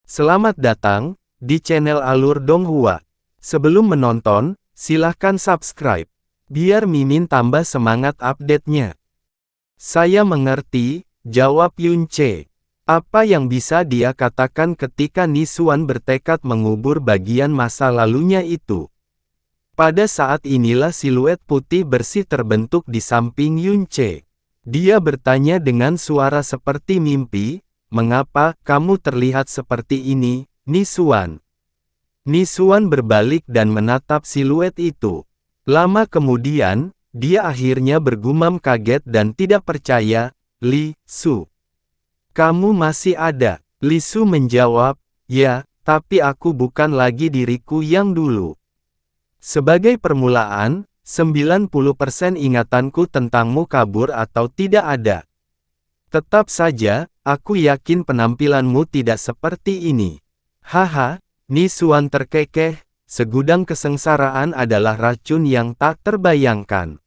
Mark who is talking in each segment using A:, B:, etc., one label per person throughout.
A: Selamat datang di channel Alur Donghua. Sebelum menonton, silahkan subscribe, biar Mimin tambah semangat update-nya. Saya mengerti, jawab Yunche. Apa yang bisa dia katakan ketika Nisuan bertekad mengubur bagian masa lalunya itu? Pada saat inilah siluet putih bersih terbentuk di samping Yunche. Dia bertanya dengan suara seperti mimpi, "Mengapa kamu terlihat seperti ini, Nisuan?" Nisuan berbalik dan menatap siluet itu. Lama kemudian, dia akhirnya bergumam kaget dan tidak percaya, "Li Su, kamu masih ada?" Li Su menjawab, "Ya, tapi aku bukan lagi diriku yang dulu." Sebagai permulaan, 90% ingatanku tentangmu kabur atau tidak ada. Tetap saja, aku yakin penampilanmu tidak seperti ini. Haha, Nisuan terkekeh, segudang kesengsaraan adalah racun yang tak terbayangkan.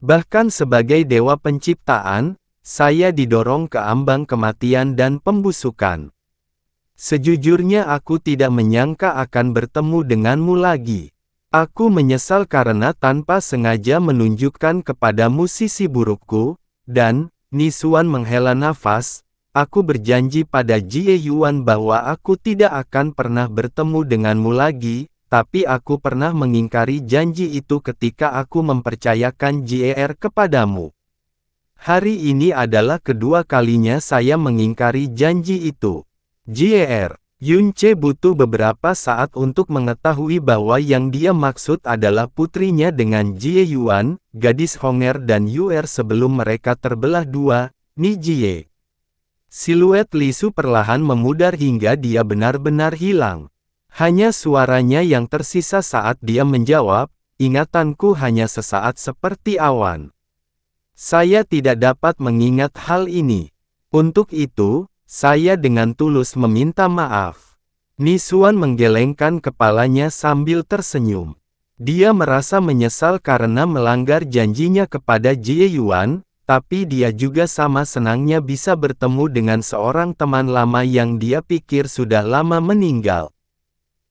A: Bahkan sebagai dewa penciptaan, saya didorong ke ambang kematian dan pembusukan. Sejujurnya aku tidak menyangka akan bertemu denganmu lagi. Aku menyesal karena tanpa sengaja menunjukkan kepadamu sisi burukku, dan, Nisuan menghela nafas, aku berjanji pada Jie Yuan bahwa aku tidak akan pernah bertemu denganmu lagi, tapi aku pernah mengingkari janji itu ketika aku mempercayakan JR kepadamu. Hari ini adalah kedua kalinya saya mengingkari janji itu. JR. Yunche butuh beberapa saat untuk mengetahui bahwa yang dia maksud adalah putrinya dengan Jie Yuan, gadis Honger dan Yuer sebelum mereka terbelah dua, Ni Jie. Siluet Li Su perlahan memudar hingga dia benar-benar hilang. Hanya suaranya yang tersisa saat dia menjawab, "Ingatanku hanya sesaat seperti awan. Saya tidak dapat mengingat hal ini. Untuk itu, saya dengan tulus meminta maaf." Nisuan menggelengkan kepalanya sambil tersenyum. Dia merasa menyesal karena melanggar janjinya kepada Jie Yuan, tapi dia juga sama senangnya bisa bertemu dengan seorang teman lama yang dia pikir sudah lama meninggal.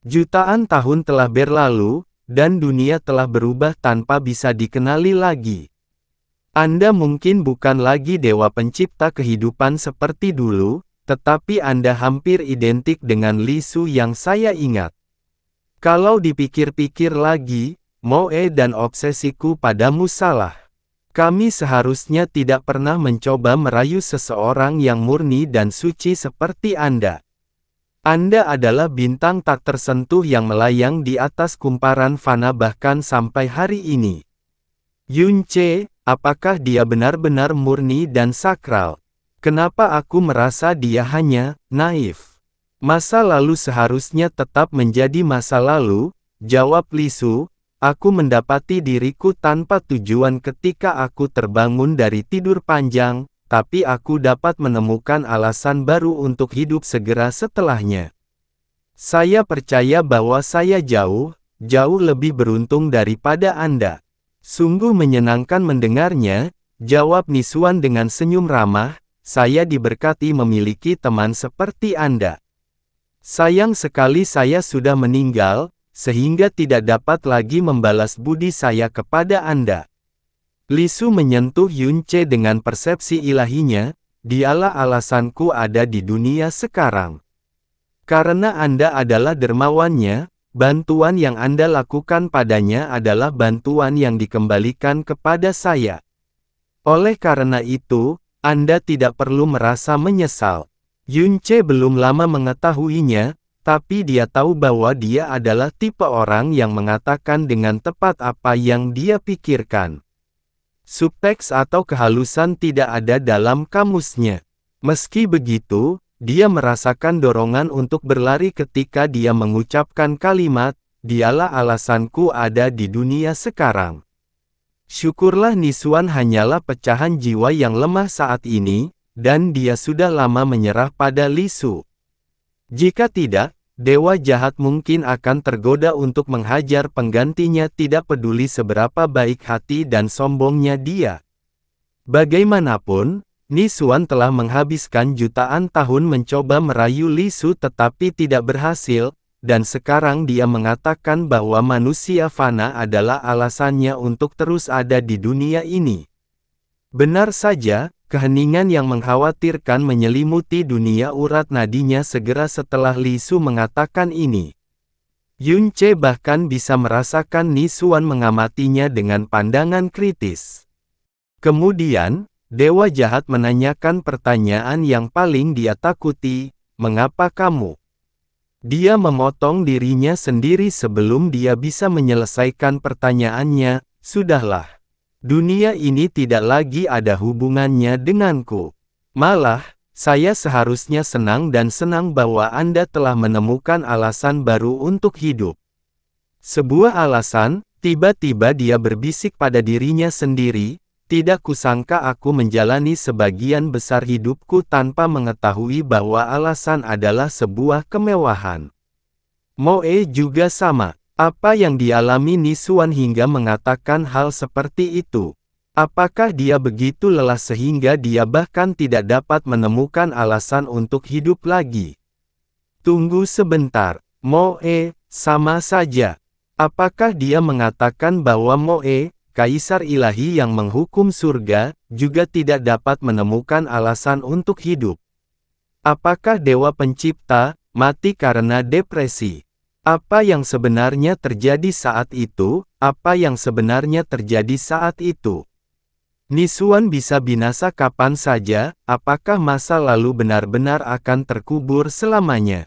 A: Jutaan tahun telah berlalu, dan dunia telah berubah tanpa bisa dikenali lagi. Anda mungkin bukan lagi dewa pencipta kehidupan seperti dulu, tetapi Anda hampir identik dengan Li Su yang saya ingat. Kalau dipikir-pikir lagi, Moe dan obsesiku padamu salah. Kami seharusnya tidak pernah mencoba merayu seseorang yang murni dan suci seperti Anda. Anda adalah bintang tak tersentuh yang melayang di atas kumparan fana bahkan sampai hari ini. Yunche, apakah dia benar-benar murni dan sakral? Kenapa aku merasa dia hanya naif? Masa lalu seharusnya tetap menjadi masa lalu, jawab Li Su. Aku mendapati diriku tanpa tujuan ketika aku terbangun dari tidur panjang, tapi aku dapat menemukan alasan baru untuk hidup segera setelahnya. Saya percaya bahwa saya jauh lebih beruntung daripada Anda. Sungguh menyenangkan mendengarnya, jawab Nisuan dengan senyum ramah. Saya diberkati memiliki teman seperti Anda. Sayang sekali saya sudah meninggal, sehingga tidak dapat lagi membalas budi saya kepada Anda. Li Su menyentuh Yunche dengan persepsi ilahinya, dialah alasanku ada di dunia sekarang. Karena Anda adalah dermawannya, bantuan yang Anda lakukan padanya adalah bantuan yang dikembalikan kepada saya. Oleh karena itu, Anda tidak perlu merasa menyesal. Yunche belum lama mengetahuinya, tapi dia tahu bahwa dia adalah tipe orang yang mengatakan dengan tepat apa yang dia pikirkan. Subteks atau kehalusan tidak ada dalam kamusnya. Meski begitu, dia merasakan dorongan untuk berlari ketika dia mengucapkan kalimat, "Dialah alasanku ada di dunia sekarang." Syukurlah Nisuan hanyalah pecahan jiwa yang lemah saat ini, dan dia sudah lama menyerah pada Li Su. Jika tidak, dewa jahat mungkin akan tergoda untuk menghajar penggantinya tidak peduli seberapa baik hati dan sombongnya dia. Bagaimanapun, Nisuan telah menghabiskan jutaan tahun mencoba merayu Li Su tetapi tidak berhasil, dan sekarang dia mengatakan bahwa manusia fana adalah alasannya untuk terus ada di dunia ini. Benar saja, keheningan yang mengkhawatirkan menyelimuti dunia urat nadinya segera setelah Li Su mengatakan ini. Yunce bahkan bisa merasakan Nisuan mengamatinya dengan pandangan kritis. Kemudian, Dewa Jahat menanyakan pertanyaan yang paling dia takuti, "Mengapa kamu?" Dia memotong dirinya sendiri sebelum dia bisa menyelesaikan pertanyaannya, "Sudahlah. Dunia ini tidak lagi ada hubungannya denganku. Malah, saya seharusnya senang dan senang bahwa Anda telah menemukan alasan baru untuk hidup." Sebuah alasan, tiba-tiba dia berbisik pada dirinya sendiri, "Tidak kusangka aku menjalani sebagian besar hidupku tanpa mengetahui bahwa alasan adalah sebuah kemewahan." Moe juga sama. Apa yang dialami Nisuan hingga mengatakan hal seperti itu? Apakah dia begitu lelah sehingga dia bahkan tidak dapat menemukan alasan untuk hidup lagi? Tunggu sebentar, Moe, sama saja. Apakah dia mengatakan bahwa Moe, Kaisar Ilahi yang menghukum surga, juga tidak dapat menemukan alasan untuk hidup? Apakah Dewa Pencipta mati karena depresi? Apa yang sebenarnya terjadi saat itu? Apa yang sebenarnya terjadi saat itu? Nisuan bisa binasa kapan saja, apakah masa lalu benar-benar akan terkubur selamanya?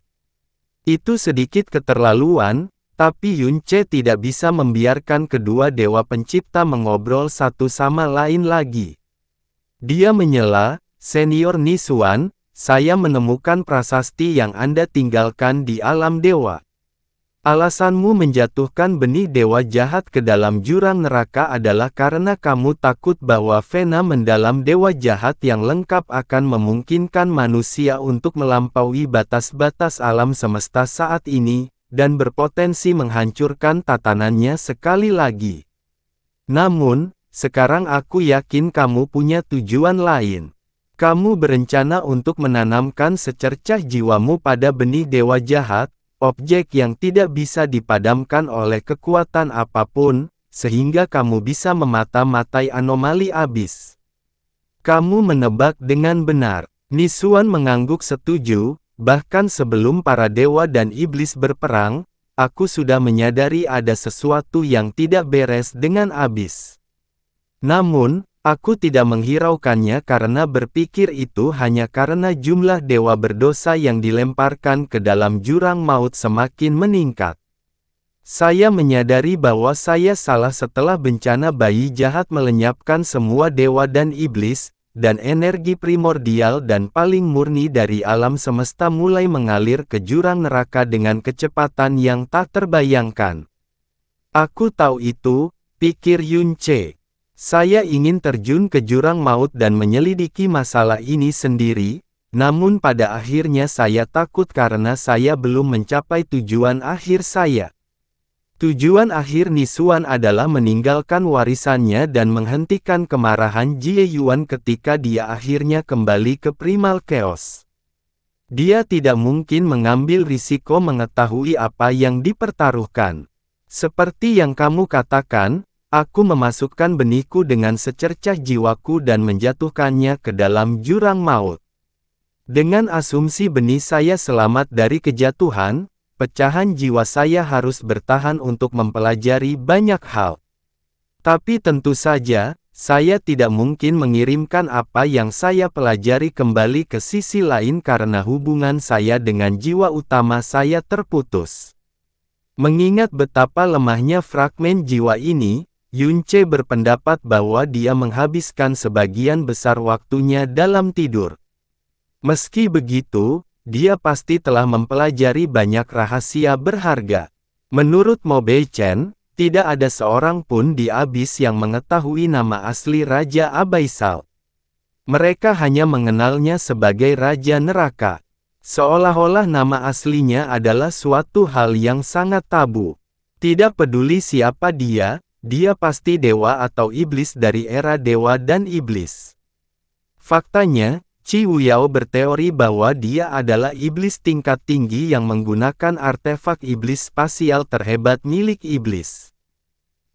A: Itu sedikit keterlaluan, tapi Yunce tidak bisa membiarkan kedua dewa pencipta mengobrol satu sama lain lagi. Dia menyela, "Senior Nisuan, saya menemukan prasasti yang Anda tinggalkan di alam dewa. Alasanmu menjatuhkan benih dewa jahat ke dalam jurang neraka adalah karena kamu takut bahwa vena mendalam dewa jahat yang lengkap akan memungkinkan manusia untuk melampaui batas-batas alam semesta saat ini, dan berpotensi menghancurkan tatanannya sekali lagi. Namun, sekarang aku yakin kamu punya tujuan lain. Kamu berencana untuk menanamkan secercah jiwamu pada benih dewa jahat, objek yang tidak bisa dipadamkan oleh kekuatan apapun, sehingga kamu bisa memata-matai anomali abis." Kamu menebak dengan benar. Nisuan mengangguk setuju, bahkan sebelum para dewa dan iblis berperang, aku sudah menyadari ada sesuatu yang tidak beres dengan abis. Namun, aku tidak menghiraukannya karena berpikir itu hanya karena jumlah dewa berdosa yang dilemparkan ke dalam jurang maut semakin meningkat. Saya menyadari bahwa saya salah setelah bencana bayi jahat melenyapkan semua dewa dan iblis, dan energi primordial dan paling murni dari alam semesta mulai mengalir ke jurang neraka dengan kecepatan yang tak terbayangkan. Aku tahu itu, pikir Yunce. Saya ingin terjun ke jurang maut dan menyelidiki masalah ini sendiri, namun pada akhirnya saya takut karena saya belum mencapai tujuan akhir saya. Tujuan akhir Nisuan adalah meninggalkan warisannya dan menghentikan kemarahan Jie Yuan ketika dia akhirnya kembali ke Primal Chaos. Dia tidak mungkin mengambil risiko mengetahui apa yang dipertaruhkan. Seperti yang kamu katakan, aku memasukkan benihku dengan secercah jiwaku dan menjatuhkannya ke dalam jurang maut. Dengan asumsi benih saya selamat dari kejatuhan, pecahan jiwa saya harus bertahan untuk mempelajari banyak hal. Tapi tentu saja, saya tidak mungkin mengirimkan apa yang saya pelajari kembali ke sisi lain karena hubungan saya dengan jiwa utama saya terputus. Mengingat betapa lemahnya fragmen jiwa ini, Yunce berpendapat bahwa dia menghabiskan sebagian besar waktunya dalam tidur. Meski begitu, dia pasti telah mempelajari banyak rahasia berharga. Menurut Mo Beichen, tidak ada seorang pun di abis yang mengetahui nama asli Raja Abaisal. Mereka hanya mengenalnya sebagai Raja Neraka. Seolah-olah nama aslinya adalah suatu hal yang sangat tabu. Tidak peduli siapa dia pasti dewa atau iblis dari era dewa dan iblis. Faktanya, Qi Wuyao berteori bahwa dia adalah iblis tingkat tinggi yang menggunakan artefak iblis spasial terhebat milik iblis.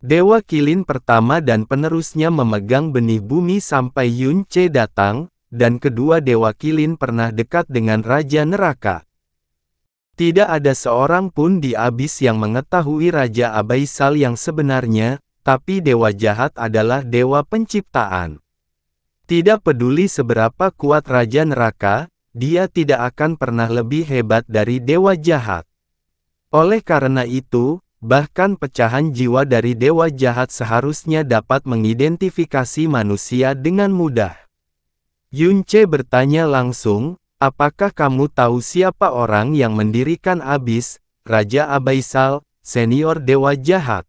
A: Dewa Kilin pertama dan penerusnya memegang benih bumi sampai Yun Ce datang, dan kedua Dewa Kilin pernah dekat dengan Raja Neraka. Tidak ada seorang pun di abis yang mengetahui Raja Abaisal yang sebenarnya, tapi Dewa Jahat adalah Dewa Penciptaan. Tidak peduli seberapa kuat Raja Neraka, dia tidak akan pernah lebih hebat dari Dewa Jahat. Oleh karena itu, bahkan pecahan jiwa dari Dewa Jahat seharusnya dapat mengidentifikasi manusia dengan mudah. Yun Ce bertanya langsung, apakah kamu tahu siapa orang yang mendirikan abis, Raja Abaisal, senior Dewa Jahat?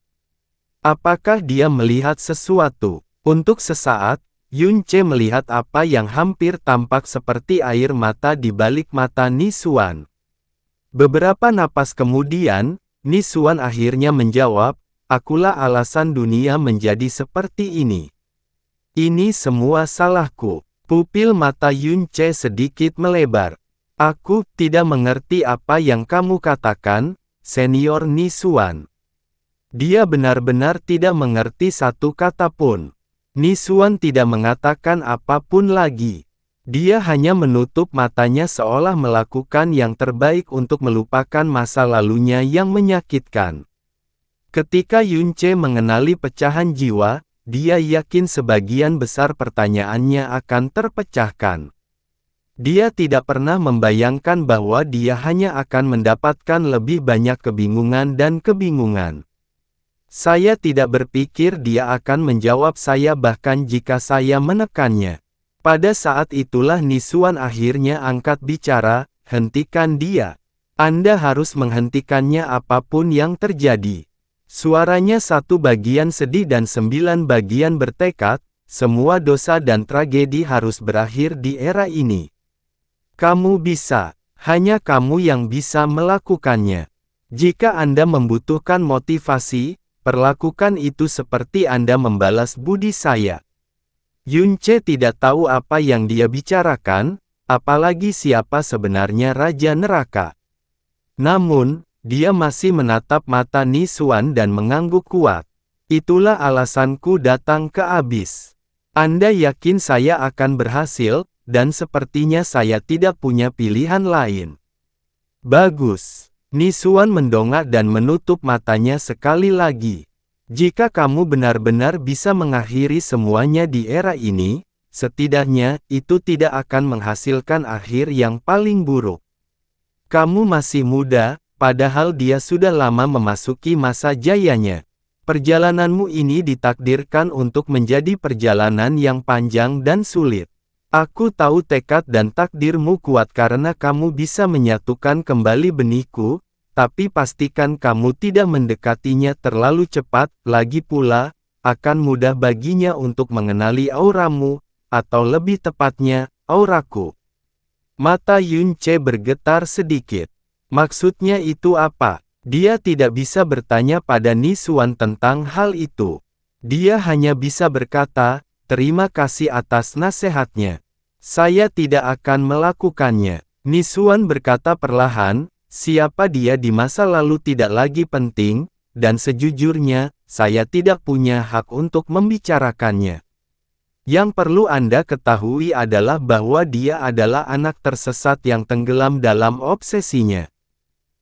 A: Apakah dia melihat sesuatu? Untuk sesaat, Yun Ce melihat apa yang hampir tampak seperti air mata di balik mata Ni Xuan. Beberapa napas kemudian, Ni Xuan akhirnya menjawab, akulah alasan dunia menjadi seperti ini. Ini semua salahku. Pupil mata Yun Ce sedikit melebar. Aku tidak mengerti apa yang kamu katakan, senior Ni Xuan. Dia benar-benar tidak mengerti satu kata pun. Ni Xuan tidak mengatakan apapun lagi. Dia hanya menutup matanya seolah melakukan yang terbaik untuk melupakan masa lalunya yang menyakitkan. Ketika Yun Ce mengenali pecahan jiwa, dia yakin sebagian besar pertanyaannya akan terpecahkan. Dia tidak pernah membayangkan bahwa dia hanya akan mendapatkan lebih banyak kebingungan dan kebingungan. Saya tidak berpikir dia akan menjawab saya bahkan jika saya menekannya. Pada saat itulah Ni Xuan akhirnya angkat bicara, hentikan dia. Anda harus menghentikannya apapun yang terjadi. Suaranya satu bagian sedih dan 9 bagian bertekad, semua dosa dan tragedi harus berakhir di era ini. Kamu bisa, hanya kamu yang bisa melakukannya. Jika Anda membutuhkan motivasi, perlakukan itu seperti Anda membalas budi saya. Yun Ce tidak tahu apa yang dia bicarakan, apalagi siapa sebenarnya Raja Neraka. Namun, dia masih menatap mata Ni Xuan dan mengangguk kuat. Itulah alasanku datang ke abis. Anda yakin saya akan berhasil, dan sepertinya saya tidak punya pilihan lain. Bagus. Ni Xuan mendongak dan menutup matanya sekali lagi. Jika kamu benar-benar bisa mengakhiri semuanya di era ini, setidaknya itu tidak akan menghasilkan akhir yang paling buruk. Kamu masih muda, padahal dia sudah lama memasuki masa jayanya. Perjalananmu ini ditakdirkan untuk menjadi perjalanan yang panjang dan sulit. Aku tahu tekad dan takdirmu kuat karena kamu bisa menyatukan kembali benihku, tapi pastikan kamu tidak mendekatinya terlalu cepat, lagi pula, akan mudah baginya untuk mengenali auramu, atau lebih tepatnya, auraku. Mata Yun Ce bergetar sedikit. Maksudnya itu apa? Dia tidak bisa bertanya pada Ni Xuan tentang hal itu. Dia hanya bisa berkata, terima kasih atas nasihatnya. Saya tidak akan melakukannya. Ni Xuan berkata perlahan, siapa dia di masa lalu tidak lagi penting, dan sejujurnya, saya tidak punya hak untuk membicarakannya. Yang perlu Anda ketahui adalah bahwa dia adalah anak tersesat yang tenggelam dalam obsesinya.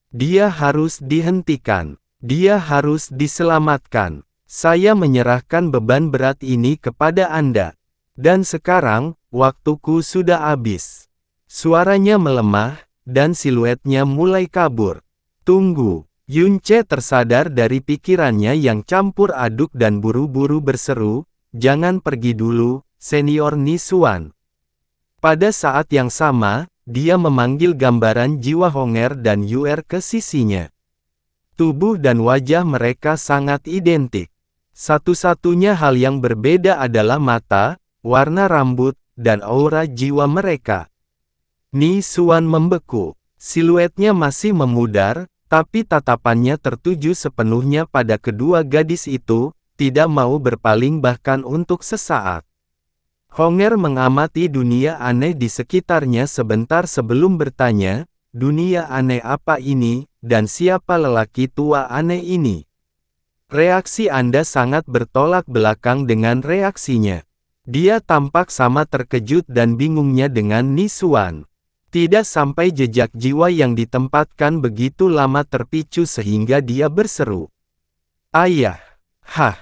A: Dia harus dihentikan. Dia harus diselamatkan. Saya menyerahkan beban berat ini kepada Anda. Dan sekarang, waktuku sudah habis. Suaranya melemah, dan siluetnya mulai kabur. Tunggu. Yun Ce tersadar dari pikirannya yang campur aduk dan buru-buru berseru, jangan pergi dulu, senior Ni Xuan. Pada saat yang sama, dia memanggil gambaran jiwa Honger dan Yuer ke sisinya. Tubuh dan wajah mereka sangat identik. Satu-satunya hal yang berbeda adalah mata, warna rambut, dan aura jiwa mereka. Ni Xuan membeku. Siluetnya masih memudar, tapi tatapannya tertuju sepenuhnya pada kedua gadis itu, tidak mau berpaling bahkan untuk sesaat. Honger mengamati dunia aneh di sekitarnya sebentar sebelum bertanya, dunia aneh apa ini, dan siapa lelaki tua aneh ini? Reaksi Anda sangat bertolak belakang dengan reaksinya. Dia tampak sama terkejut dan bingungnya dengan Nisuan. Tidak sampai jejak jiwa yang ditempatkan begitu lama terpicu sehingga dia berseru. Ayah! Hah!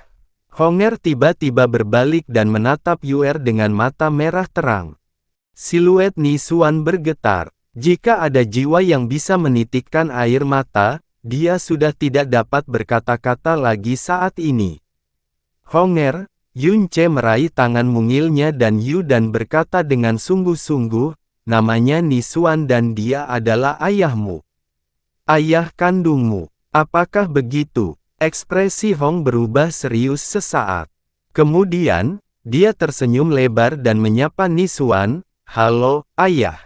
A: Honger tiba-tiba berbalik dan menatap Yuer dengan mata merah terang. Siluet Nisuan bergetar. Jika ada jiwa yang bisa menitikkan air mata, dia sudah tidak dapat berkata-kata lagi saat ini. Honger, Yunce meraih tangan mungilnya dan Yu dan berkata dengan sungguh-sungguh, namanya Nisuan dan dia adalah ayahmu. Ayah kandungmu. Apakah begitu? Ekspresi Hong berubah serius sesaat. Kemudian, dia tersenyum lebar dan menyapa Nisuan, halo, ayah.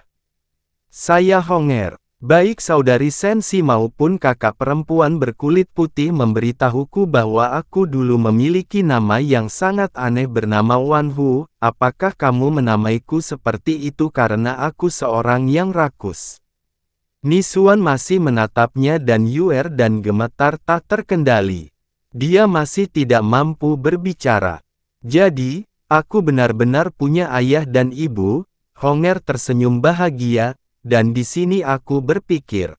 A: Saya Honger. Baik saudari Sensi maupun kakak perempuan berkulit putih memberitahuku bahwa aku dulu memiliki nama yang sangat aneh bernama Wan Hu. Apakah kamu menamaiku seperti itu karena aku seorang yang rakus? Nisuan masih menatapnya dan Yuer dan gemetar tak terkendali. Dia masih tidak mampu berbicara. Jadi, aku benar-benar punya ayah dan ibu. Honger tersenyum bahagia. Dan di sini aku berpikir.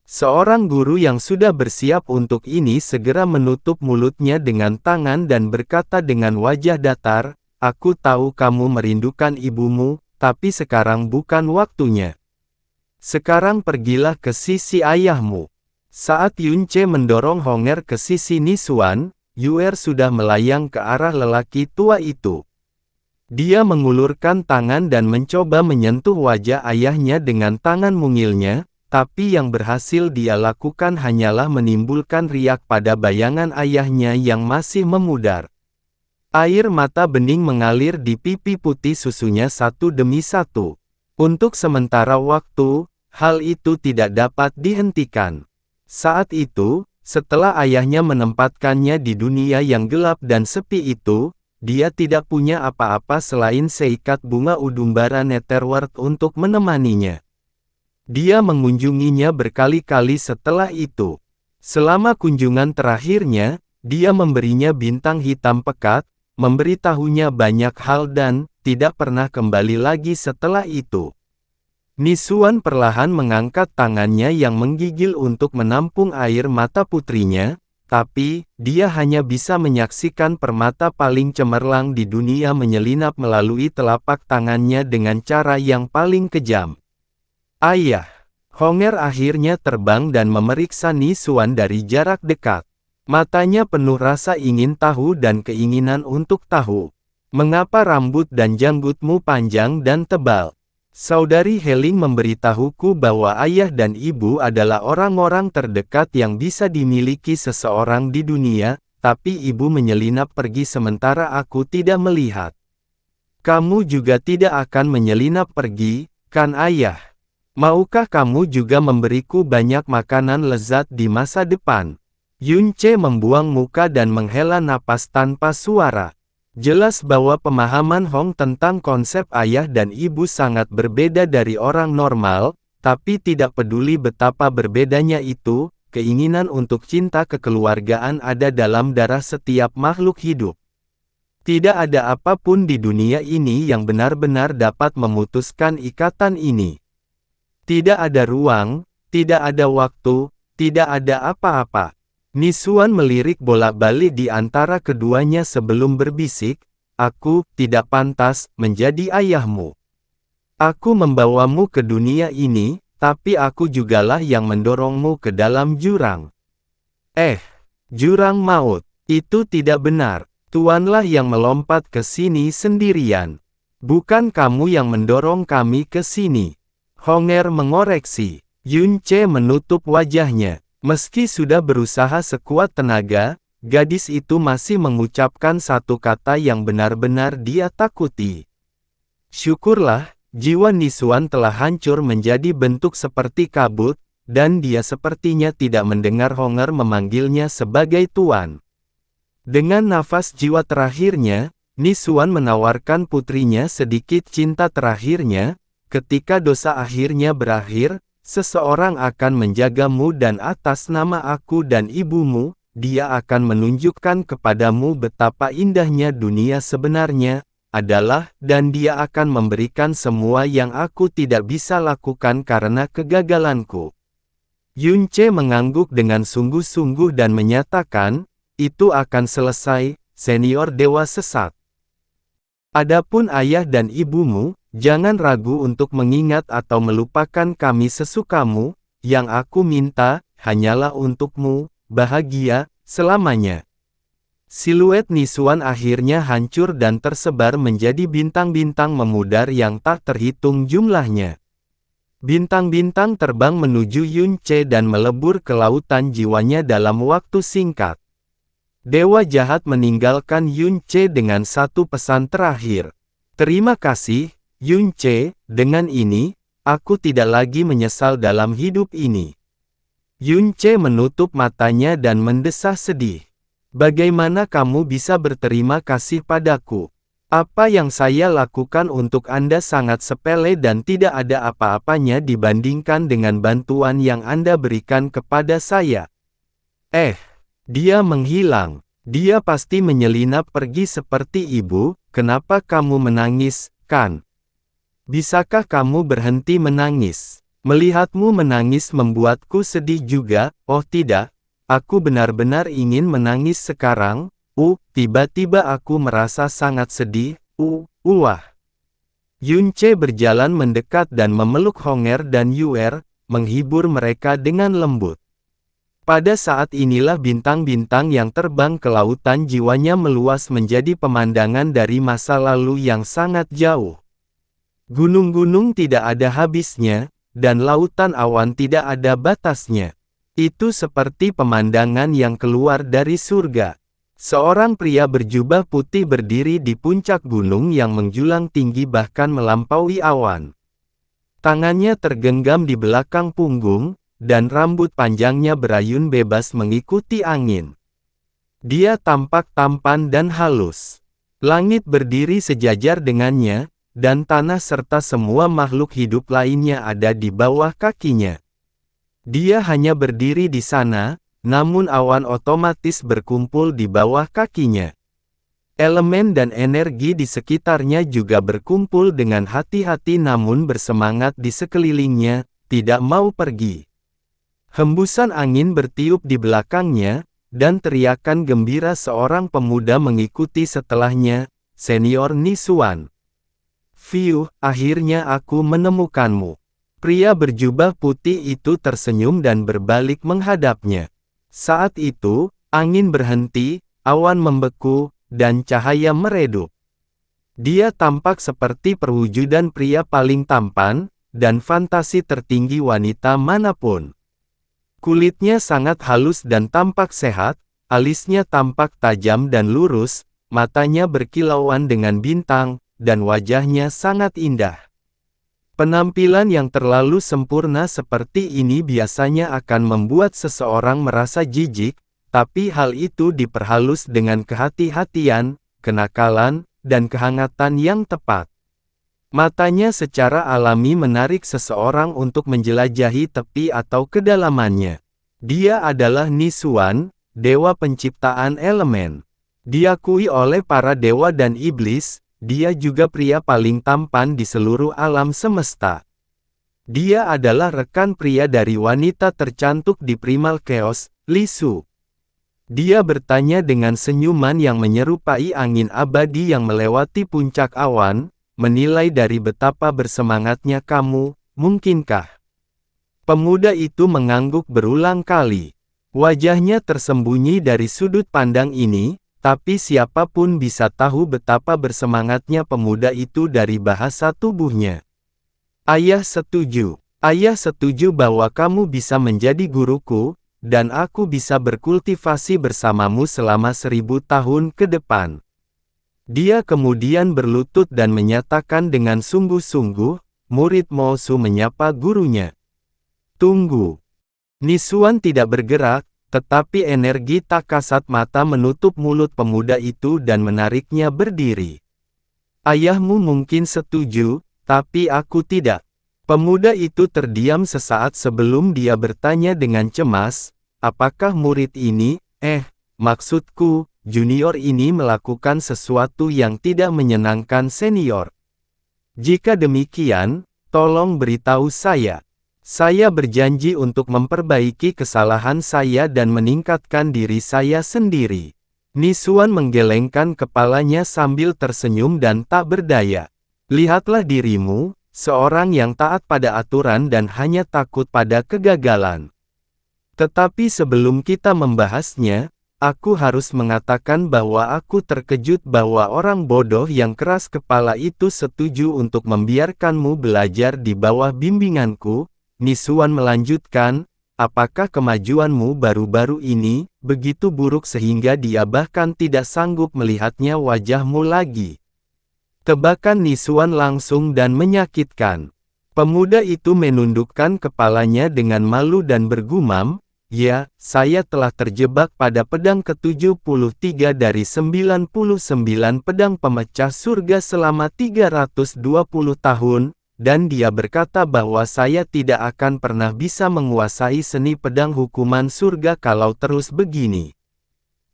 A: Seorang guru yang sudah bersiap untuk ini segera menutup mulutnya dengan tangan dan berkata dengan wajah datar, aku tahu kamu merindukan ibumu, tapi sekarang bukan waktunya. Sekarang pergilah ke sisi ayahmu. Saat Yunce mendorong Honger ke sisi Nisuan, Yuer sudah melayang ke arah lelaki tua itu. Dia mengulurkan tangan dan mencoba menyentuh wajah ayahnya dengan tangan mungilnya, tapi yang berhasil dia lakukan hanyalah menimbulkan riak pada bayangan ayahnya yang masih memudar. Air mata bening mengalir di pipi putih susunya satu demi satu. Untuk sementara waktu, hal itu tidak dapat dihentikan. Saat itu, setelah ayahnya menempatkannya di dunia yang gelap dan sepi itu, dia tidak punya apa-apa selain seikat bunga Udumbara Netherworld untuk menemaninya. Dia mengunjunginya berkali-kali setelah itu. Selama kunjungan terakhirnya, dia memberinya bintang hitam pekat, memberitahunya banyak hal dan tidak pernah kembali lagi setelah itu. Nisuan perlahan mengangkat tangannya yang menggigil untuk menampung air mata putrinya, tapi, dia hanya bisa menyaksikan permata paling cemerlang di dunia menyelinap melalui telapak tangannya dengan cara yang paling kejam. Ayah! Honger akhirnya terbang dan memeriksa Nisuan dari jarak dekat. Matanya penuh rasa ingin tahu dan keinginan untuk tahu. Mengapa rambut dan janggutmu panjang dan tebal? Saudari Heling memberitahuku bahwa ayah dan ibu adalah orang-orang terdekat yang bisa dimiliki seseorang di dunia, tapi ibu menyelinap pergi sementara aku tidak melihat. Kamu juga tidak akan menyelinap pergi, kan ayah? Maukah kamu juga memberiku banyak makanan lezat di masa depan? Yunce membuang muka dan menghela napas tanpa suara. Jelas bahwa pemahaman Hong tentang konsep ayah dan ibu sangat berbeda dari orang normal, tapi tidak peduli betapa berbedanya itu, keinginan untuk cinta kekeluargaan ada dalam darah setiap makhluk hidup. Tidak ada apapun di dunia ini yang benar-benar dapat memutuskan ikatan ini. Tidak ada ruang, tidak ada waktu, tidak ada apa-apa. Nisuan melirik bolak-balik di antara keduanya sebelum berbisik, aku tidak pantas menjadi ayahmu. Aku membawamu ke dunia ini, tapi aku jugalah yang mendorongmu ke dalam jurang. Jurang maut, itu tidak benar. Tuanlah yang melompat ke sini sendirian. Bukan kamu yang mendorong kami ke sini. Honger mengoreksi. Yunce menutup wajahnya. Meski sudah berusaha sekuat tenaga, gadis itu masih mengucapkan satu kata yang benar-benar dia takuti. Syukurlah, jiwa Nisuan telah hancur menjadi bentuk seperti kabut, dan dia sepertinya tidak mendengar Honger memanggilnya sebagai tuan. Dengan nafas jiwa terakhirnya, Nisuan menawarkan putrinya sedikit cinta terakhirnya, ketika dosa akhirnya berakhir, seseorang akan menjagamu dan atas nama aku dan ibumu, dia akan menunjukkan kepadamu betapa indahnya dunia sebenarnya adalah, dan dia akan memberikan semua yang aku tidak bisa lakukan karena kegagalanku. Yunce mengangguk dengan sungguh-sungguh dan menyatakan, itu akan selesai, senior dewa sesat. Adapun ayah dan ibumu, jangan ragu untuk mengingat atau melupakan kami sesukamu, yang aku minta, hanyalah untukmu, bahagia, selamanya. Siluet Nisuan akhirnya hancur dan tersebar menjadi bintang-bintang memudar yang tak terhitung jumlahnya. Bintang-bintang terbang menuju Yunce dan melebur ke lautan jiwanya dalam waktu singkat. Dewa jahat meninggalkan Yunce dengan satu pesan terakhir. Terima kasih, Yunce, dengan ini, aku tidak lagi menyesal dalam hidup ini. Yunce menutup matanya dan mendesah sedih. Bagaimana kamu bisa berterima kasih padaku? Apa yang saya lakukan untuk Anda sangat sepele dan tidak ada apa-apanya dibandingkan dengan bantuan yang Anda berikan kepada saya. Dia menghilang. Dia pasti menyelinap pergi seperti ibu. Kenapa kamu menangis, kan? Bisakah kamu berhenti menangis? Melihatmu menangis membuatku sedih juga. Oh tidak, aku benar-benar ingin menangis sekarang. Tiba-tiba aku merasa sangat sedih. Wah. Yunce berjalan mendekat dan memeluk Honger dan Yuer, menghibur mereka dengan lembut. Pada saat inilah bintang-bintang yang terbang ke lautan jiwanya meluas menjadi pemandangan dari masa lalu yang sangat jauh. Gunung-gunung tidak ada habisnya, dan lautan awan tidak ada batasnya. Itu seperti pemandangan yang keluar dari surga. Seorang pria berjubah putih berdiri di puncak gunung yang menjulang tinggi bahkan melampaui awan. Tangannya tergenggam di belakang punggung, dan rambut panjangnya berayun bebas mengikuti angin. Dia tampak tampan dan halus. Langit berdiri sejajar dengannya, dan tanah serta semua makhluk hidup lainnya ada di bawah kakinya. Dia hanya berdiri di sana, namun awan otomatis berkumpul di bawah kakinya. Elemen dan energi di sekitarnya juga berkumpul dengan hati-hati namun bersemangat di sekelilingnya, tidak mau pergi. Hembusan angin bertiup di belakangnya, dan teriakan gembira seorang pemuda mengikuti setelahnya, senior Nisuan. Fiuh, akhirnya aku menemukanmu. Pria berjubah putih itu tersenyum dan berbalik menghadapnya. Saat itu, angin berhenti, awan membeku, dan cahaya meredup. Dia tampak seperti perwujudan pria paling tampan, dan fantasi tertinggi wanita manapun. Kulitnya sangat halus dan tampak sehat, alisnya tampak tajam dan lurus, matanya berkilauan dengan bintang, dan wajahnya sangat indah. Penampilan yang terlalu sempurna seperti ini biasanya akan membuat seseorang merasa jijik, tapi hal itu diperhalus dengan kehati-hatian, kenakalan, dan kehangatan yang tepat. Matanya secara alami menarik seseorang untuk menjelajahi tepi atau kedalamannya. Dia adalah Nisuan, dewa penciptaan elemen. Diakui oleh para dewa dan iblis, dia juga pria paling tampan di seluruh alam semesta. Dia adalah rekan pria dari wanita tercantik di Primal Chaos, Li Su. Dia bertanya dengan senyuman yang menyerupai angin abadi yang melewati puncak awan, menilai dari betapa bersemangatnya kamu, mungkinkah? Pemuda itu mengangguk berulang kali. Wajahnya tersembunyi dari sudut pandang ini, tapi siapapun bisa tahu betapa bersemangatnya pemuda itu dari bahasa tubuhnya. Ayah setuju. Ayah setuju bahwa kamu bisa menjadi guruku, dan aku bisa berkultivasi bersamamu selama 1000 tahun ke depan. Dia kemudian berlutut dan menyatakan dengan sungguh-sungguh, murid Mosu menyapa gurunya. Tunggu. Nisuan tidak bergerak, Tetapi energi tak kasat mata menutup mulut pemuda itu dan menariknya berdiri. Ayahmu mungkin setuju, tapi aku tidak. Pemuda itu terdiam sesaat sebelum dia bertanya dengan cemas, apakah murid ini, maksudku, junior ini melakukan sesuatu yang tidak menyenangkan senior? Jika demikian, tolong beritahu saya. Saya berjanji untuk memperbaiki kesalahan saya dan meningkatkan diri saya sendiri. Nisuan menggelengkan kepalanya sambil tersenyum dan tak berdaya. Lihatlah dirimu, seorang yang taat pada aturan dan hanya takut pada kegagalan. Tetapi sebelum kita membahasnya, aku harus mengatakan bahwa aku terkejut bahwa orang bodoh yang keras kepala itu setuju untuk membiarkanmu belajar di bawah bimbinganku. Nisuan melanjutkan, apakah kemajuanmu baru-baru ini begitu buruk sehingga dia bahkan tidak sanggup melihatnya wajahmu lagi? Tebakan Nisuan langsung dan menyakitkan. Pemuda itu menundukkan kepalanya dengan malu dan bergumam, ya, saya telah terjebak pada pedang ke-73 dari 99 pedang pemecah surga selama 320 tahun. Dan dia berkata bahwa saya tidak akan pernah bisa menguasai seni pedang hukuman surga kalau terus begini.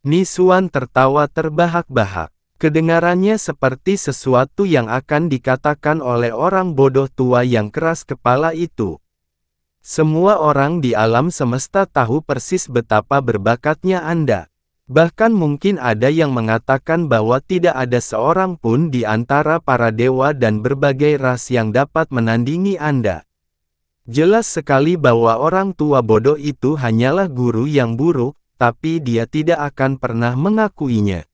A: Nisuan tertawa terbahak-bahak. Kedengarannya seperti sesuatu yang akan dikatakan oleh orang bodoh tua yang keras kepala itu. Semua orang di alam semesta tahu persis betapa berbakatnya Anda. Bahkan mungkin ada yang mengatakan bahwa tidak ada seorang pun di antara para dewa dan berbagai ras yang dapat menandingi Anda. Jelas sekali bahwa orang tua bodoh itu hanyalah guru yang buruk, tapi dia tidak akan pernah mengakuinya.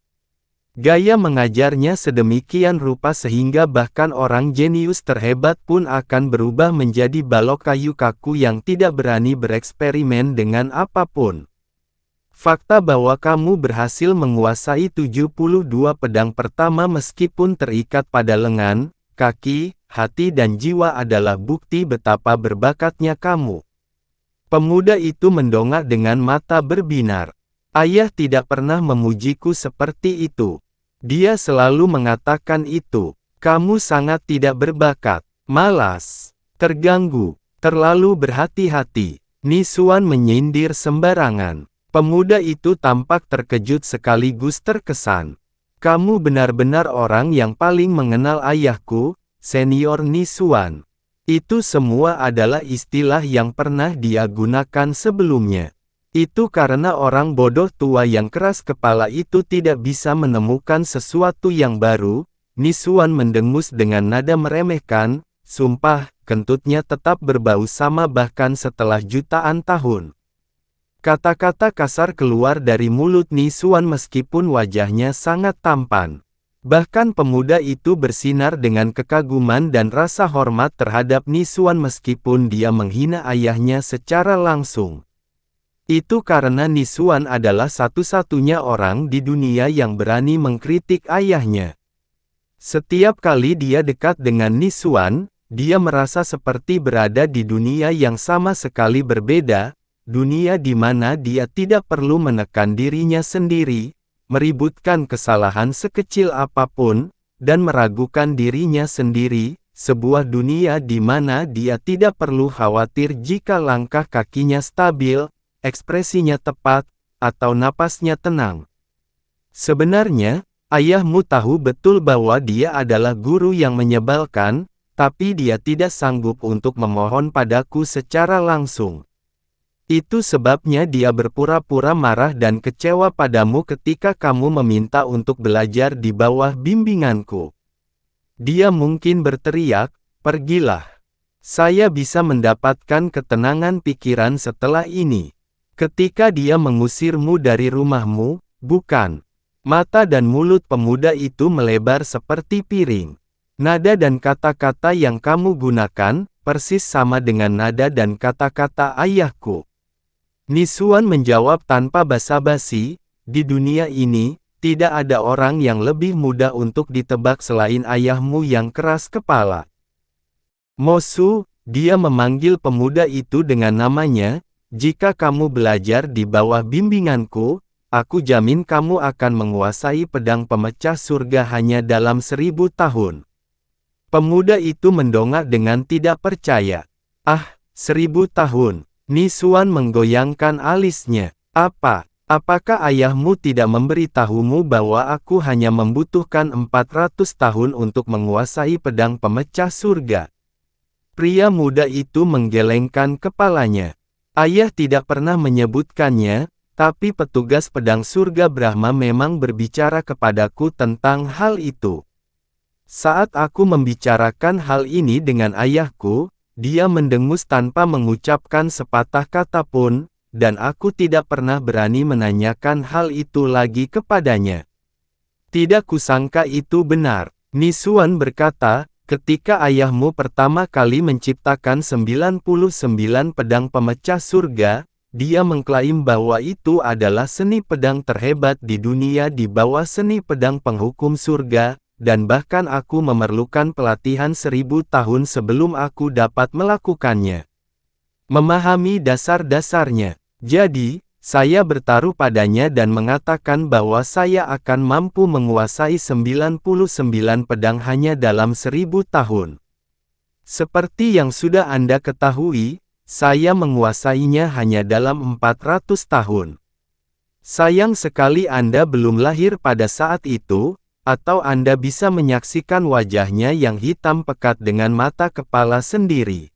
A: Gaya mengajarnya sedemikian rupa sehingga bahkan orang jenius terhebat pun akan berubah menjadi balok kayu kaku yang tidak berani bereksperimen dengan apapun. Fakta bahwa kamu berhasil menguasai 72 pedang pertama meskipun terikat pada lengan, kaki, hati dan jiwa adalah bukti betapa berbakatnya kamu. Pemuda itu mendongak dengan mata berbinar. Ayah tidak pernah memujiku seperti itu. Dia selalu mengatakan itu. Kamu sangat tidak berbakat, malas, terganggu, terlalu berhati-hati. Nisuan menyindir sembarangan. Pemuda itu tampak terkejut sekaligus terkesan. Kamu benar-benar orang yang paling mengenal ayahku, senior Nisuan. Itu semua adalah istilah yang pernah dia gunakan sebelumnya. Itu karena orang bodoh tua yang keras kepala itu tidak bisa menemukan sesuatu yang baru. Nisuan mendengus dengan nada meremehkan, sumpah, kentutnya tetap berbau sama bahkan setelah jutaan tahun. Kata-kata kasar keluar dari mulut Nisuan meskipun wajahnya sangat tampan. Bahkan pemuda itu bersinar dengan kekaguman dan rasa hormat terhadap Nisuan meskipun dia menghina ayahnya secara langsung. Itu karena Nisuan adalah satu-satunya orang di dunia yang berani mengkritik ayahnya. Setiap kali dia dekat dengan Nisuan, dia merasa seperti berada di dunia yang sama sekali berbeda. Dunia di mana dia tidak perlu menekan dirinya sendiri, meributkan kesalahan sekecil apapun, dan meragukan dirinya sendiri, sebuah dunia di mana dia tidak perlu khawatir jika langkah kakinya stabil, ekspresinya tepat, atau napasnya tenang. Sebenarnya, ayahmu tahu betul bahwa dia adalah guru yang menyebalkan, tapi dia tidak sanggup untuk memohon padaku secara langsung. Itu sebabnya dia berpura-pura marah dan kecewa padamu ketika kamu meminta untuk belajar di bawah bimbinganku. Dia mungkin berteriak, "Pergilah. Saya bisa mendapatkan ketenangan pikiran setelah ini." Ketika dia mengusirmu dari rumahmu, bukan? Mata dan mulut pemuda itu melebar seperti piring. Nada dan kata-kata yang kamu gunakan, persis sama dengan nada dan kata-kata ayahku. Nisuan menjawab tanpa basa-basi, di dunia ini, tidak ada orang yang lebih mudah untuk ditebak selain ayahmu yang keras kepala. Mosu, dia memanggil pemuda itu dengan namanya, Jika kamu belajar di bawah bimbinganku, aku jamin kamu akan menguasai pedang pemecah surga hanya dalam 1000 tahun. Pemuda itu mendongak dengan tidak percaya. Ah, 1000 tahun. Nisuan menggoyangkan alisnya. Apakah ayahmu tidak memberitahumu bahwa aku hanya membutuhkan 400 tahun untuk menguasai pedang pemecah surga? Pria muda itu menggelengkan kepalanya. Ayah tidak pernah menyebutkannya, tapi petugas pedang surga Brahma memang berbicara kepadaku tentang hal itu. Saat aku membicarakan hal ini dengan ayahku, dia mendengus tanpa mengucapkan sepatah kata pun, dan aku tidak pernah berani menanyakan hal itu lagi kepadanya. Tidak kusangka itu benar. Nisuan berkata, ketika ayahmu pertama kali menciptakan 99 pedang pemecah surga, dia mengklaim bahwa itu adalah seni pedang terhebat di dunia di bawah seni pedang penghukum surga, dan bahkan aku memerlukan pelatihan 1000 tahun sebelum aku dapat melakukannya. Memahami dasar-dasarnya. Jadi, saya bertaruh padanya dan mengatakan bahwa saya akan mampu menguasai 99 pedang hanya dalam 1000 tahun. Seperti yang sudah Anda ketahui, saya menguasainya hanya dalam 400 tahun. Sayang sekali Anda belum lahir pada saat itu, atau Anda bisa menyaksikan wajahnya yang hitam pekat dengan mata kepala sendiri.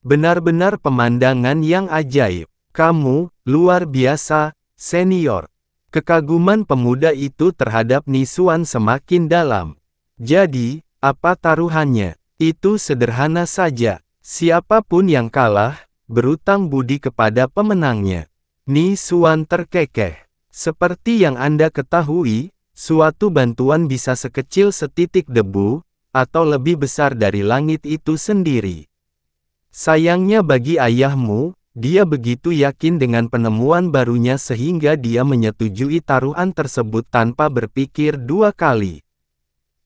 A: Benar-benar pemandangan yang ajaib. Kamu, luar biasa, senior. Kekaguman pemuda itu terhadap Nisuan semakin dalam. Jadi, apa taruhannya? Itu sederhana saja. Siapapun yang kalah, berutang budi kepada pemenangnya. Nisuan terkekeh. Seperti yang Anda ketahui, suatu bantuan bisa sekecil setitik debu, atau lebih besar dari langit itu sendiri. Sayangnya bagi ayahmu, dia begitu yakin dengan penemuan barunya sehingga dia menyetujui taruhan tersebut tanpa berpikir dua kali.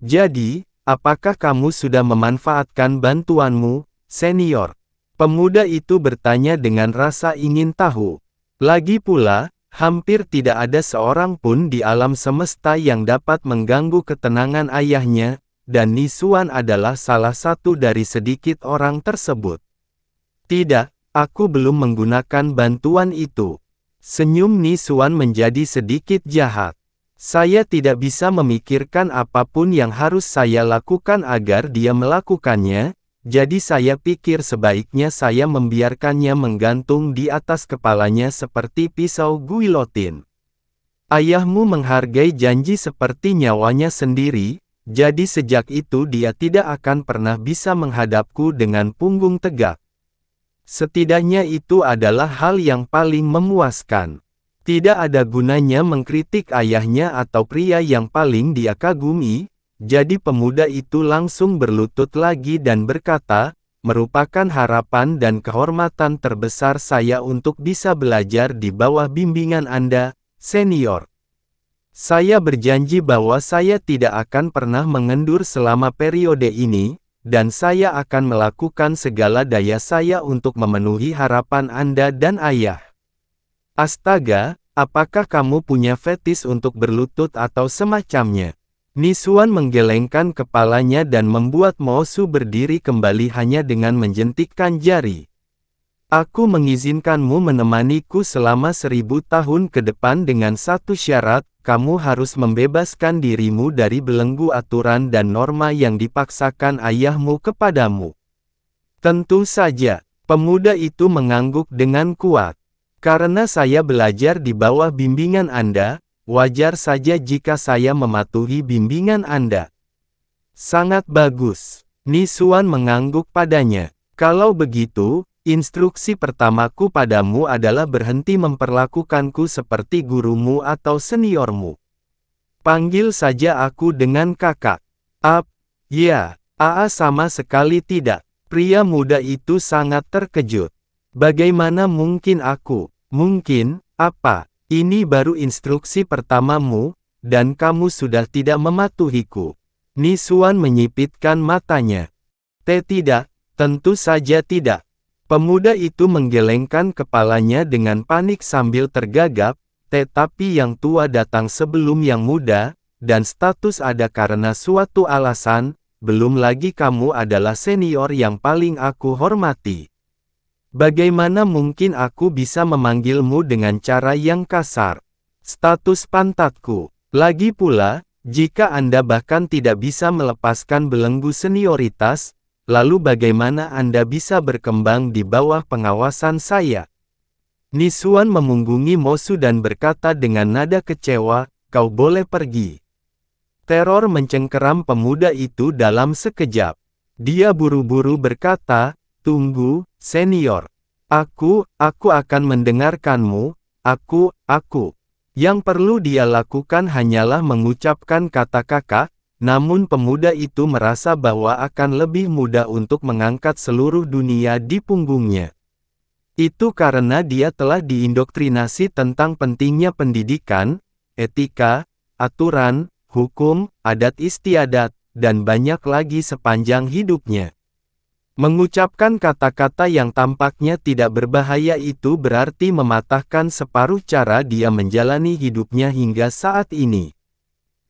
A: Jadi, apakah kamu sudah memanfaatkan bantuanmu, senior? Pemuda itu bertanya dengan rasa ingin tahu. Lagi pula, hampir tidak ada seorang pun di alam semesta yang dapat mengganggu ketenangan ayahnya, dan Nisuan adalah salah satu dari sedikit orang tersebut. Tidak. Aku belum menggunakan bantuan itu. Senyum Nisuan menjadi sedikit jahat. Saya tidak bisa memikirkan apapun yang harus saya lakukan agar dia melakukannya, jadi saya pikir sebaiknya saya membiarkannya menggantung di atas kepalanya seperti pisau guillotine. Ayahmu menghargai janji seperti nyawanya sendiri, jadi sejak itu dia tidak akan pernah bisa menghadapku dengan punggung tegak. Setidaknya itu adalah hal yang paling memuaskan. Tidak ada gunanya mengkritik ayahnya atau pria yang paling dia kagumi, jadi pemuda itu langsung berlutut lagi dan berkata, merupakan harapan dan kehormatan terbesar saya untuk bisa belajar di bawah bimbingan Anda, senior. Saya berjanji bahwa saya tidak akan pernah mengendur selama periode ini, dan saya akan melakukan segala daya saya untuk memenuhi harapan Anda dan ayah. Astaga, apakah kamu punya fetis untuk berlutut atau semacamnya? Nisuan menggelengkan kepalanya dan membuat Mosu berdiri kembali hanya dengan menjentikkan jari. Aku mengizinkanmu menemaniku selama 1000 tahun ke depan dengan satu syarat, kamu harus membebaskan dirimu dari belenggu aturan dan norma yang dipaksakan ayahmu kepadamu. Tentu saja, pemuda itu mengangguk dengan kuat. Karena saya belajar di bawah bimbingan Anda, wajar saja jika saya mematuhi bimbingan Anda. Sangat bagus. Nisuan mengangguk padanya. Kalau begitu, instruksi pertamaku padamu adalah berhenti memperlakukanku seperti gurumu atau seniormu. Panggil saja aku dengan kakak. Ya, sama sekali tidak. Pria muda itu sangat terkejut. Bagaimana mungkin aku? Mungkin, apa? Ini baru instruksi pertamamu, dan kamu sudah tidak mematuhiku. Nisuan menyipitkan matanya. Tidak, tentu saja tidak. Pemuda itu menggelengkan kepalanya dengan panik sambil tergagap, tetapi yang tua datang sebelum yang muda, dan status ada karena suatu alasan, belum lagi kamu adalah senior yang paling aku hormati. Bagaimana mungkin aku bisa memanggilmu dengan cara yang kasar? Status pantatku. Lagi pula, jika Anda bahkan tidak bisa melepaskan belenggu senioritas, lalu bagaimana Anda bisa berkembang di bawah pengawasan saya? Nisuan memunggungi Mosu dan berkata dengan nada kecewa, kau boleh pergi. Teror mencengkeram pemuda itu dalam sekejap. Dia buru-buru berkata, tunggu, senior. Aku akan mendengarkanmu, aku. Yang perlu dia lakukan hanyalah mengucapkan kata kakak, namun pemuda itu merasa bahwa akan lebih mudah untuk mengangkat seluruh dunia di punggungnya. Itu karena dia telah diindoktrinasi tentang pentingnya pendidikan, etika, aturan, hukum, adat istiadat, dan banyak lagi sepanjang hidupnya. Mengucapkan kata-kata yang tampaknya tidak berbahaya itu berarti mematahkan separuh cara dia menjalani hidupnya hingga saat ini.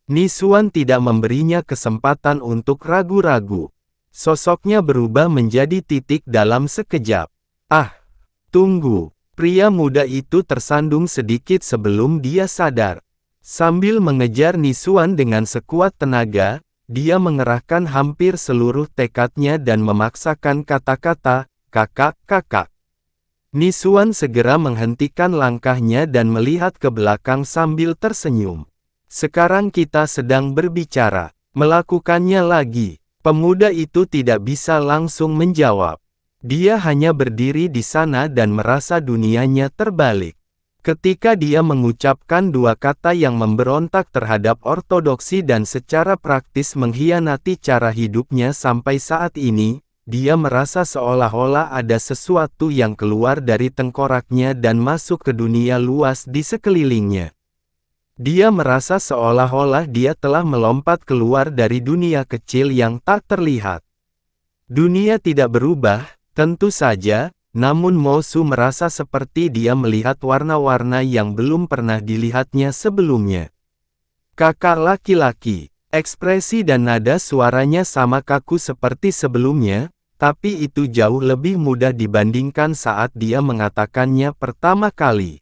A: Nisuan tidak memberinya kesempatan untuk ragu-ragu. Sosoknya berubah menjadi titik dalam sekejap. Ah, tunggu. Pria muda itu tersandung sedikit sebelum dia sadar. Sambil mengejar Nisuan dengan sekuat tenaga, dia mengerahkan hampir seluruh tekadnya dan memaksakan kata-kata, kakak. Nisuan segera menghentikan langkahnya dan melihat ke belakang sambil tersenyum. Sekarang kita sedang berbicara. Melakukannya lagi. Pemuda itu tidak bisa langsung menjawab. Dia hanya berdiri di sana dan merasa dunianya terbalik. Ketika dia mengucapkan dua kata yang memberontak terhadap ortodoksi dan secara praktis mengkhianati cara hidupnya sampai saat ini, dia merasa seolah-olah ada sesuatu yang keluar dari tengkoraknya dan masuk ke dunia luas di sekelilingnya. Dia merasa seolah-olah dia telah melompat keluar dari dunia kecil yang tak terlihat. Dunia tidak berubah, tentu saja. Namun Mosu merasa seperti dia melihat warna-warna yang belum pernah dilihatnya sebelumnya. Kakak laki-laki, ekspresi dan nada suaranya sama kaku seperti sebelumnya, tapi itu jauh lebih mudah dibandingkan saat dia mengatakannya pertama kali.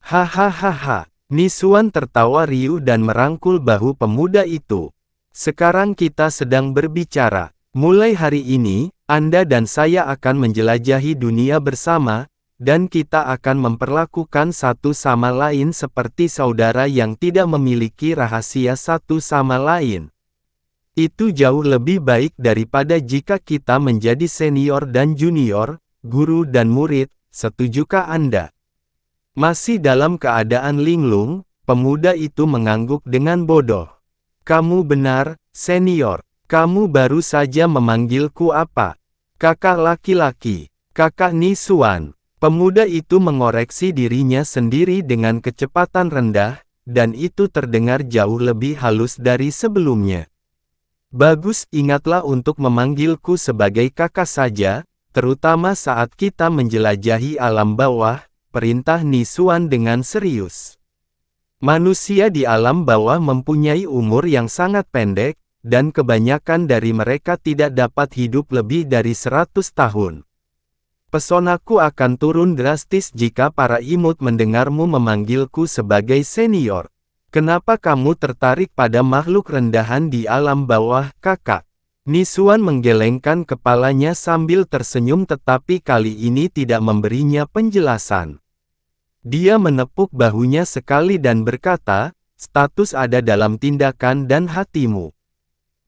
A: Hahaha, Nisuan tertawa riuh dan merangkul bahu pemuda itu. Sekarang kita sedang berbicara. Mulai hari ini, Anda dan saya akan menjelajahi dunia bersama, dan kita akan memperlakukan satu sama lain seperti saudara yang tidak memiliki rahasia satu sama lain. Itu jauh lebih baik daripada jika kita menjadi senior dan junior, guru dan murid, setujukah Anda? Masih dalam keadaan linglung, pemuda itu mengangguk dengan bodoh. Kamu benar, senior. Kamu baru saja memanggilku apa? Kakak laki-laki, kakak Nisuan. Pemuda itu mengoreksi dirinya sendiri dengan kecepatan rendah, dan itu terdengar jauh lebih halus dari sebelumnya. Bagus, ingatlah untuk memanggilku sebagai kakak saja, terutama saat kita menjelajahi alam bawah, perintah Nisuan dengan serius. Manusia di alam bawah mempunyai umur yang sangat pendek, dan kebanyakan dari mereka tidak dapat hidup lebih dari 100 tahun. Pesonaku akan turun drastis jika para imut mendengarmu memanggilku sebagai senior. Kenapa kamu tertarik pada makhluk rendahan di alam bawah, kakak? Nisuan menggelengkan kepalanya sambil tersenyum tetapi kali ini tidak memberinya penjelasan. Dia menepuk bahunya sekali dan berkata, status ada dalam tindakan dan hatimu.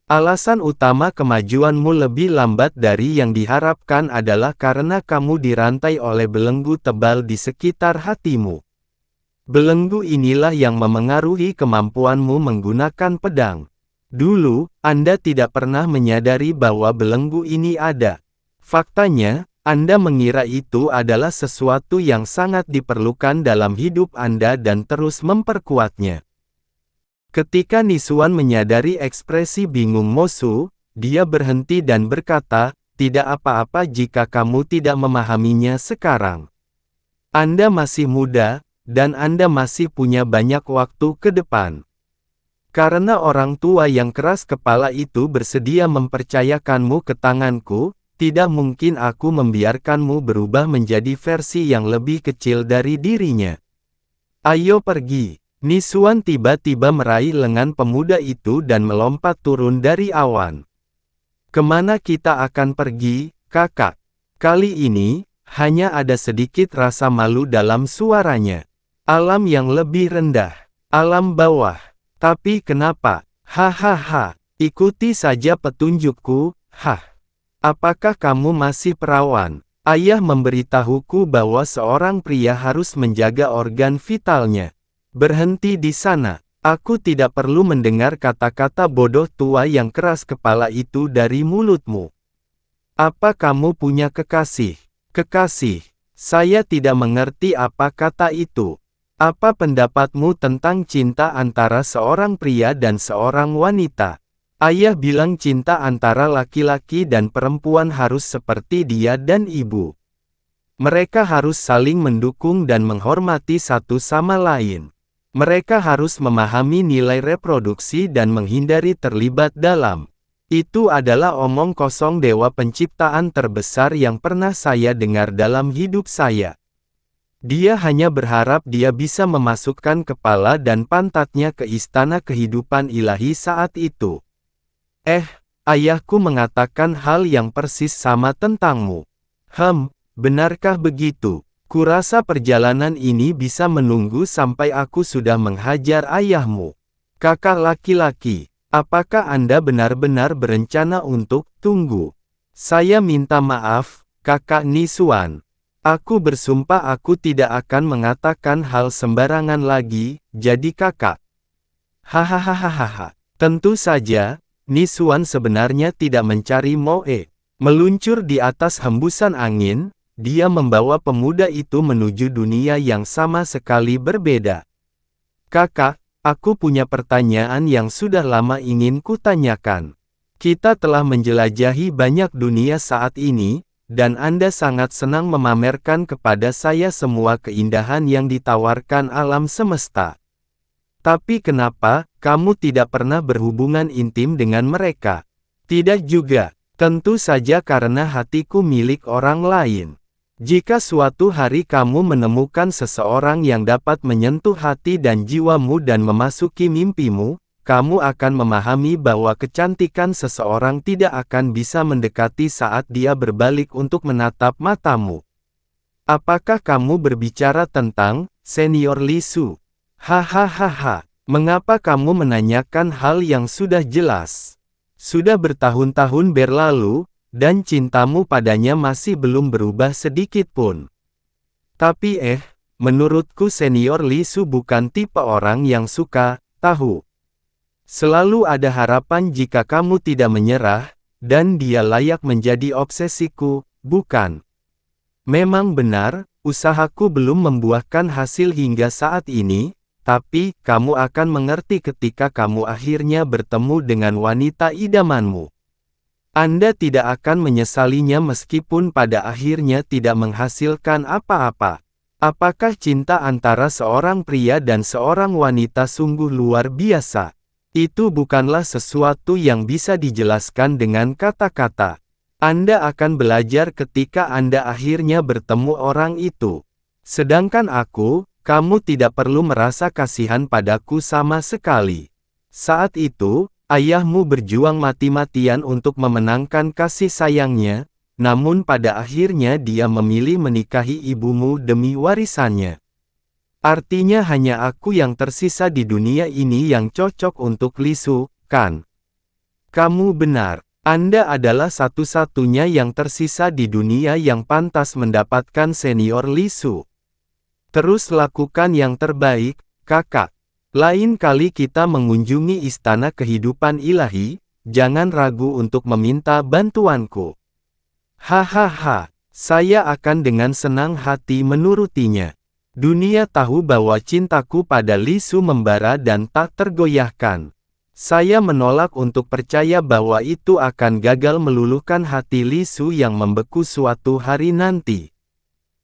A: Alasan utama kemajuanmu lebih lambat dari yang diharapkan adalah karena kamu dirantai oleh belenggu tebal di sekitar hatimu. Belenggu inilah yang memengaruhi kemampuanmu menggunakan pedang. Dulu, Anda tidak pernah menyadari bahwa belenggu ini ada. Faktanya, Anda mengira itu adalah sesuatu yang sangat diperlukan dalam hidup Anda dan terus memperkuatnya. Ketika Nisuan menyadari ekspresi bingung Mosu, dia berhenti dan berkata, tidak apa-apa jika kamu tidak memahaminya sekarang. Anda masih muda, dan Anda masih punya banyak waktu ke depan. Karena orang tua yang keras kepala itu bersedia mempercayakanmu ke tanganku, tidak mungkin aku membiarkanmu berubah menjadi versi yang lebih kecil dari dirinya. Ayo pergi. Nisuan tiba-tiba meraih lengan pemuda itu dan melompat turun dari awan. Kemana kita akan pergi, kakak? Kali ini, hanya ada sedikit rasa malu dalam suaranya. Alam yang lebih rendah. Alam bawah. Tapi kenapa? Hahaha. Ikuti saja petunjukku, hah. Apakah kamu masih perawan? Ayah memberitahuku bahwa seorang pria harus menjaga organ vitalnya. Berhenti di sana. Aku tidak perlu mendengar kata-kata bodoh tua yang keras kepala itu dari mulutmu. Apa kamu punya kekasih? Kekasih? Saya tidak mengerti apa kata itu. Apa pendapatmu tentang cinta antara seorang pria dan seorang wanita? Ayah bilang cinta antara laki-laki dan perempuan harus seperti dia dan ibu. Mereka harus saling mendukung dan menghormati satu sama lain. Mereka harus memahami nilai reproduksi dan menghindari terlibat dalam. Itu adalah omong kosong dewa penciptaan terbesar yang pernah saya dengar dalam hidup saya. Dia hanya berharap dia bisa memasukkan kepala dan pantatnya ke istana kehidupan ilahi saat itu. Ayahku mengatakan hal yang persis sama tentangmu. Benarkah begitu? Kurasa perjalanan ini bisa menunggu sampai aku sudah menghajar ayahmu. Kakak laki-laki, apakah Anda benar-benar berencana untuk tunggu? Saya minta maaf, kakak Nisuan. Aku bersumpah aku tidak akan mengatakan hal sembarangan lagi, jadi kakak. Hahaha. Tentu saja, Nisuan sebenarnya tidak mencari Moe. Meluncur di atas hembusan angin, dia membawa pemuda itu menuju dunia yang sama sekali berbeda. Kakak, aku punya pertanyaan yang sudah lama ingin kutanyakan. Kita telah menjelajahi banyak dunia saat ini, dan Anda sangat senang memamerkan kepada saya semua keindahan yang ditawarkan alam semesta. Tapi kenapa, kamu tidak pernah berhubungan intim dengan mereka? Tidak juga, tentu saja karena hatiku milik orang lain. Jika suatu hari kamu menemukan seseorang yang dapat menyentuh hati dan jiwamu dan memasuki mimpimu, kamu akan memahami bahwa kecantikan seseorang tidak akan bisa mendekati saat dia berbalik untuk menatap matamu. Apakah kamu berbicara tentang Senior Li Su? Hahaha, mengapa kamu menanyakan hal yang sudah jelas? Sudah bertahun-tahun berlalu, dan cintamu padanya masih belum berubah sedikit pun. Tapi menurutku Senior Li Su bukan tipe orang yang suka tahu. Selalu ada harapan jika kamu tidak menyerah, dan dia layak menjadi obsesiku, bukan? Memang benar, usahaku belum membuahkan hasil hingga saat ini, tapi kamu akan mengerti ketika kamu akhirnya bertemu dengan wanita idamanmu. Anda tidak akan menyesalinya meskipun pada akhirnya tidak menghasilkan apa-apa. Apakah cinta antara seorang pria dan seorang wanita sungguh luar biasa? Itu bukanlah sesuatu yang bisa dijelaskan dengan kata-kata. Anda akan belajar ketika Anda akhirnya bertemu orang itu. Sedangkan aku, kamu tidak perlu merasa kasihan padaku sama sekali. Saat itu, ayahmu berjuang mati-matian untuk memenangkan kasih sayangnya, namun pada akhirnya dia memilih menikahi ibumu demi warisannya. Artinya hanya aku yang tersisa di dunia ini yang cocok untuk Li Su, kan? Kamu benar, Anda adalah satu-satunya yang tersisa di dunia yang pantas mendapatkan Senior Li Su. Terus lakukan yang terbaik, kakak. Lain kali kita mengunjungi istana kehidupan ilahi, jangan ragu untuk meminta bantuanku. Hahaha, saya akan dengan senang hati menurutinya. Dunia tahu bahwa cintaku pada Li Su membara dan tak tergoyahkan. Saya menolak untuk percaya bahwa itu akan gagal meluluhkan hati Li Su yang membeku suatu hari nanti.